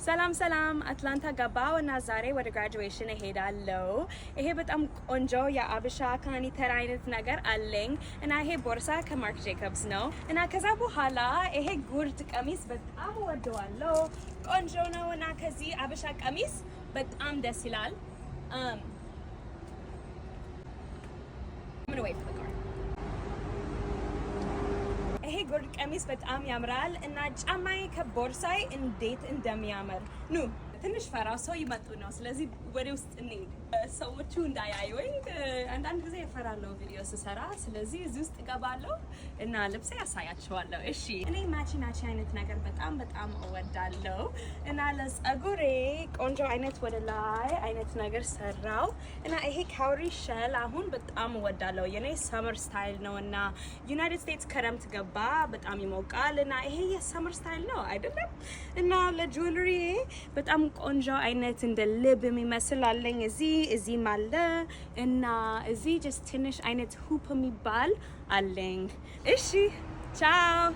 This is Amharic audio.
ሰላም ሰላም አትላንታ ገባው እና ዛሬ ወደ ግራጁዌሽን እሄዳለሁ። ይሄ በጣም ቆንጆ የአበሻ ካኒተር አይነት ነገር አለኝ እና ይሄ ቦርሳ ከማርክ ጄኮብስ ነው እና ከዛ በኋላ ይሄ ጉርድ ቀሚስ በጣም ወደዋለሁ። ቆንጆ ነው እና ከዚህ አበሻ ቀሚስ በጣም ደስ ይላል። ይሄ ጉርድ ቀሚስ በጣም ያምራል እና ጫማዬ ከቦርሳዬ እንዴት እንደሚያምር ኑ ትንሽ ፈራ ሰው ይመጡ ነው። ስለዚህ ወደ ውስጥ እንሂድ። ሰዎቹ እንዳያዩኝ አንዳንድ ጊዜ እፈራለሁ ቪዲዮ ስሰራ። ስለዚህ እዚህ ውስጥ እገባለሁ እና ልብሴ ያሳያቸዋለሁ። እሺ እኔ ማቺ አይነት ነገር በጣም እወዳለሁ እና ለጸጉሬ ቆንጆ አይነት ወደ ላይ አይነት ነገር ሰራው እና ይሄ ካውሪ ሸል አሁን በጣም እወዳለሁ። የኔ ሰመር ስታይል ነው እና ዩናይትድ ስቴትስ ክረምት ገባ በጣም ይሞቃል እና ይሄ የሰመር ስታይል ነው አይደለም እና ለጁዌለሪ በጣም ቆንጆ አይነት እንደ ልብ የሚመስል አለኝ እዚህ ማለ እና እዚህ just ትንሽ አይነት ሁፕ የሚባል አለኝ። እሺ ቻው